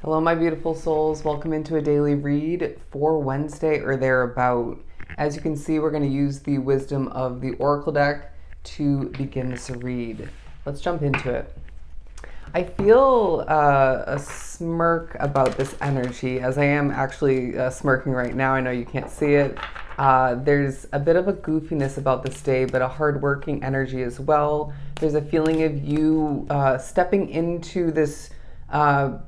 Hello, my beautiful souls. Welcome into a daily read for Wednesday or thereabout. As you can see, we're going to use the wisdom of the Oracle deck to begin this read. Let's jump into it. I feel a smirk about this energy, as I am actually smirking right now. I know you can't see it. There's a bit of a goofiness about this day, but a hardworking energy as well. There's a feeling of you stepping into this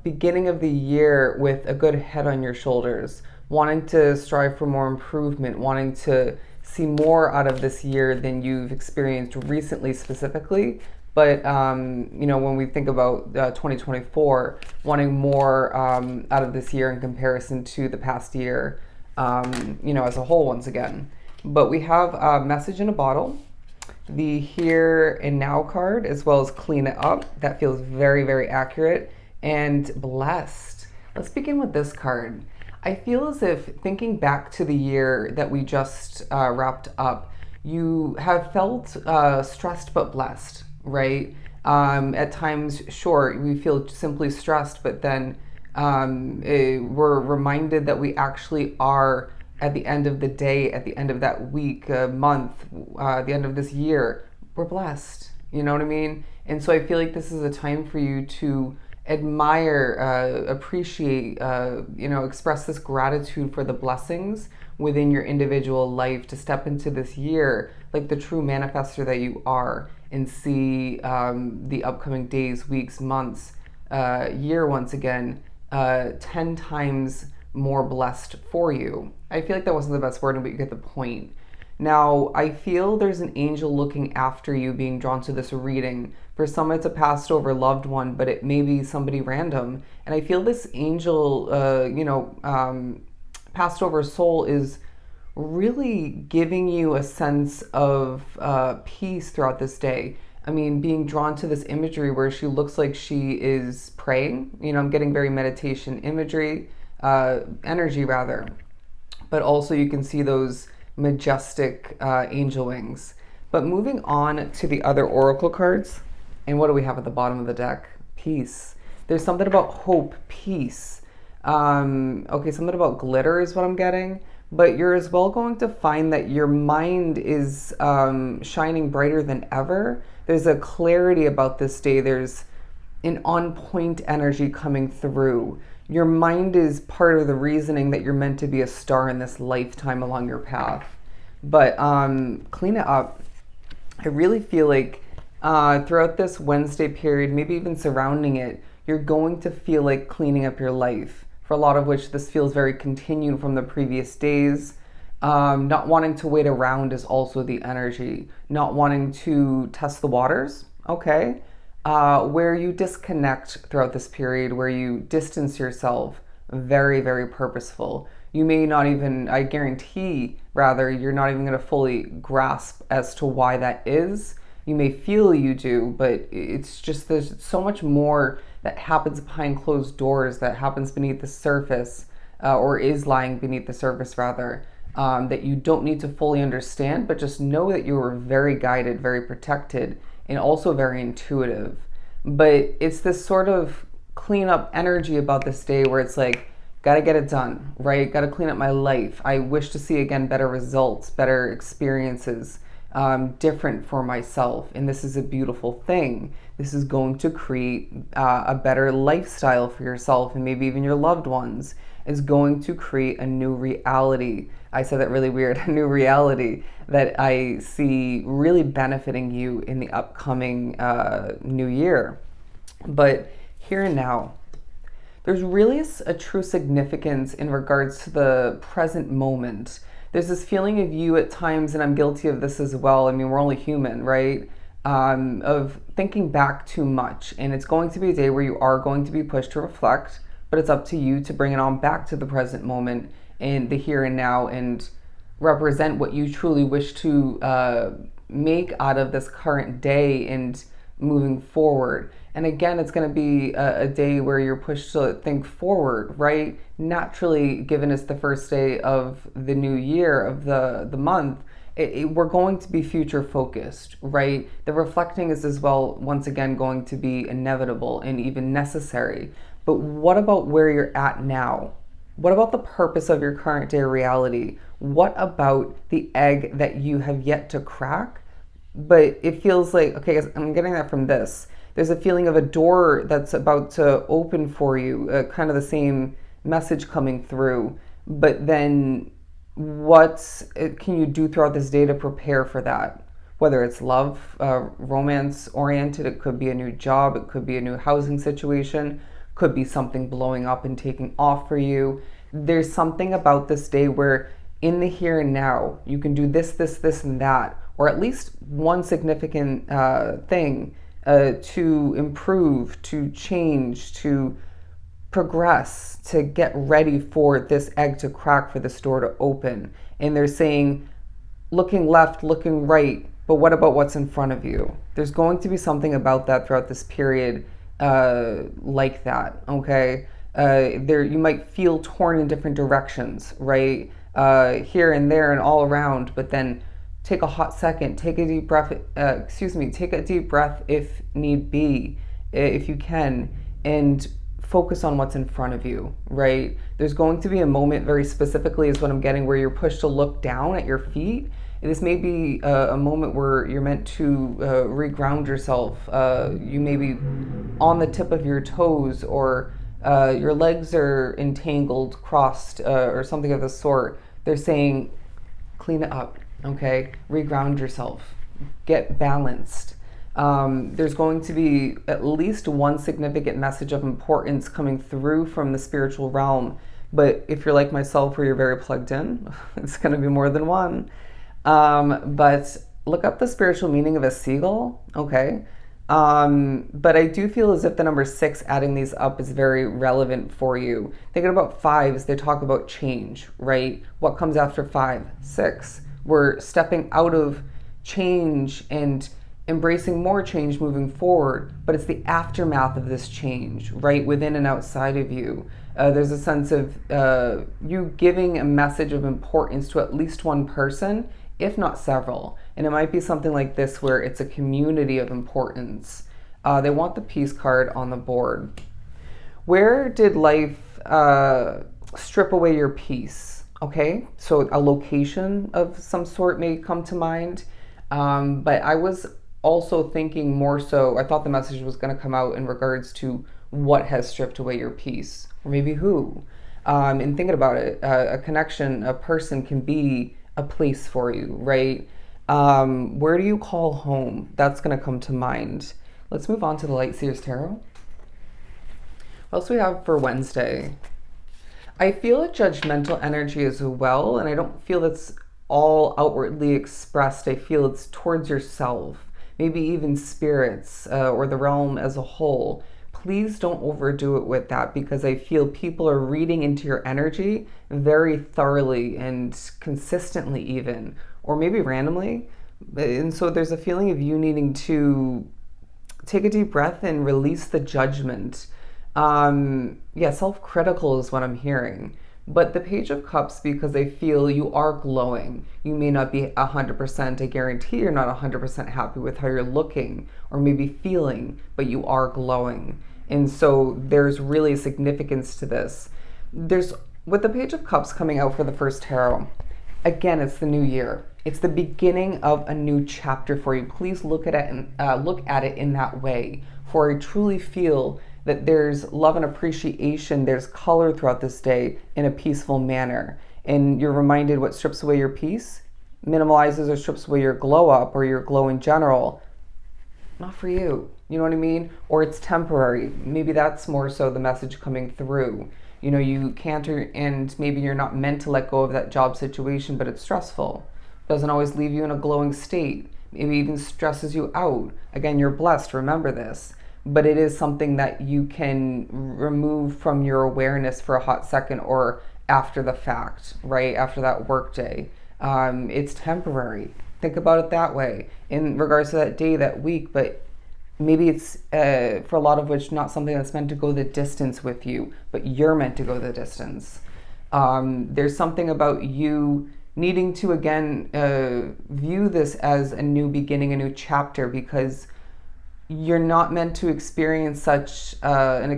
beginning of the year with a good head on your shoulders, wanting to strive for more improvement, wanting to see more out of this year than you've experienced recently specifically. But, when we think about 2024, wanting more out of this year in comparison to the past year, as a whole once again. But we have a message in a bottle, the here and now card, as well as clean it up. That feels very, very accurate. And blessed. Let's begin with this card. I feel as if thinking back to the year that we just wrapped up, you have felt stressed but blessed, right? At times, sure, we feel simply stressed, but then we're reminded that we actually are, at the end of the day, at the end of that week, month, the end of this year, we're blessed. You know what I mean? And so I feel like this is a time for you to admire, appreciate, express this gratitude for the blessings within your individual life, to step into this year like the true manifester that you are, and see the upcoming days, weeks, months, year once again 10 times more blessed for you. I feel like that wasn't the best wording, but you get the point. Now, I feel there's an angel looking after you being drawn to this reading. For some, it's a passed over loved one, but it may be somebody random. And I feel this angel, passed over soul is really giving you a sense of peace throughout this day. I mean, being drawn to this imagery where she looks like she is praying. I'm getting very meditation imagery, energy rather. But also you can see those majestic angel wings. But moving on to the other oracle cards, and what do we have at the bottom of the deck? Peace. There's something about hope, peace. Something about glitter is what I'm getting. But you're as well going to find that your mind is shining brighter than ever. There's a clarity about this day. There's an on-point energy coming through. Your mind is part of the reasoning that you're meant to be a star in this lifetime along your path. But clean it up. I really feel like throughout this Wednesday period, maybe even surrounding it, you're going to feel like cleaning up your life. For a lot of which this feels very continued from the previous days. Not wanting to wait around is also the energy. Not wanting to test the waters, okay? Where you disconnect throughout this period, where you distance yourself, very, very purposeful. You may not even, I guarantee, rather, you're not even going to fully grasp as to why that is. You may feel you do, but it's just, there's so much more that happens behind closed doors, that happens beneath the surface, or is lying beneath the surface rather, that you don't need to fully understand, but just know that you are very guided, very protected, and also very intuitive. But it's this sort of cleanup energy about this day where it's like, gotta get it done, right? Gotta clean up my life. I wish to see, again, better results, better experiences, different for myself. And this is a beautiful thing. This is going to create a better lifestyle for yourself and maybe even your loved ones. It's going to create a new reality. I said that really weird, a new reality that I see really benefiting you in the upcoming new year. But here and now, there's really a true significance in regards to the present moment. There's this feeling of you at times, and I'm guilty of this as well. I mean, we're only human, right? Of thinking back too much. And it's going to be a day where you are going to be pushed to reflect, but it's up to you to bring it on back to the present moment and the here and now, and represent what you truly wish to make out of this current day and moving forward. And again, it's going to be a day where you're pushed to think forward, right? Naturally, given it's the first day of the new year, of the month, we're going to be future focused, right? The reflecting is as well, once again, going to be inevitable and even necessary. but what about where you're at now? What about the purpose of your current day reality? What about the egg that you have yet to crack? But it feels like, okay, I'm getting that from this. There's a feeling of a door that's about to open for you, kind of the same message coming through. But then what can you do throughout this day to prepare for that? Whether it's love, romance oriented, it could be a new job, it could be a new housing situation, could be something blowing up and taking off for you. There's something about this day where in the here and now, you can do this, and that, or at least one significant thing to improve, to change, to progress, to get ready for this egg to crack, for this door to open. And they're saying, looking left, looking right, but what about what's in front of you? There's going to be something about that throughout this period like that, okay? There, you might feel torn in different directions, right? Here and there and all around, but then take a hot second, take a deep breath, take a deep breath if need be, if you can, and focus on what's in front of you, right? There's going to be a moment, very specifically is what I'm getting, where you're pushed to look down at your feet. This may be a moment where you're meant to reground yourself. You may be on the tip of your toes, or your legs are entangled, crossed, or something of the sort. They're saying, clean it up, okay? Reground yourself. Get balanced. There's going to be at least one significant message of importance coming through from the spiritual realm. But if you're like myself, where you're very plugged in, it's going to be more than one. But look up the spiritual meaning of a seagull, okay? But I do feel as if the number 6, adding these up, is very relevant for you. Thinking about 5s, they talk about change, right? What comes after 5? 6. We're stepping out of change and embracing more change moving forward, but it's the aftermath of this change, right? Within and outside of you. There's a sense of you giving a message of importance to at least one person, if not several. And it might be something like this, where it's a community of importance. They want the peace card on the board. Where did life strip away your peace? Okay, so a location of some sort may come to mind. But I was also thinking more so, I thought the message was going to come out in regards to what has stripped away your peace, or maybe who. And thinking about it, a connection, a person can be a place for you, right? Where do you call home? That's going to come to mind. Let's move on to the Light Seers Tarot. What else do we have for Wednesday? I feel a judgmental energy as well, and I don't feel it's all outwardly expressed. I feel it's towards yourself, maybe even spirits, or the realm as a whole. Please don't overdo it with that, because I feel people are reading into your energy very thoroughly and consistently even, or maybe randomly. And so there's a feeling of you needing to take a deep breath and release the judgment. Self-critical is what I'm hearing. But the Page of Cups, because I feel you are glowing. You may not be 100%, I guarantee you're not 100% happy with how you're looking or maybe feeling, but you are glowing. And so there's really a significance to this. With the Page of Cups coming out for the first tarot, again, it's the new year. It's the beginning of a new chapter for you. Please look at it in that way. For I truly feel that there's love and appreciation, there's color throughout this day in a peaceful manner. And you're reminded what strips away your peace, minimalizes or strips away your glow up or your glow in general. Not for you, you know what I mean? Or it's temporary. Maybe that's more so the message coming through. You know, you can't, and maybe you're not meant to let go of that job situation, but it's stressful. Doesn't always leave you in a glowing state. Maybe even stresses you out. Again, you're blessed, remember this. But it is something that you can remove from your awareness for a hot second or after the fact, right? After that work day. It's temporary. Think about it that way in regards to that day, that week, but maybe it's for a lot of which not something that's meant to go the distance with you, but you're meant to go the distance. There's something about you needing to, again, view this as a new beginning, a new chapter, because you're not meant to experience such an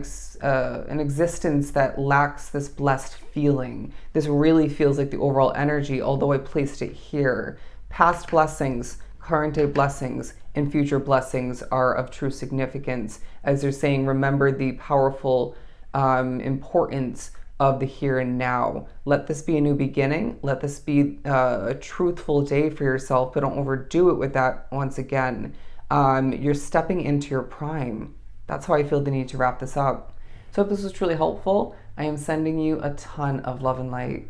existence that lacks this blessed feeling. This really feels like the overall energy, although I placed it here. Past blessings, current day blessings, and future blessings are of true significance. As they're saying, remember the powerful importance of the here and now. Let this be a new beginning. Let this be a truthful day for yourself, but don't overdo it with that once again. You're stepping into your prime. That's how I feel the need to wrap this up. So, I hope this was truly helpful. I am sending you a ton of love and light.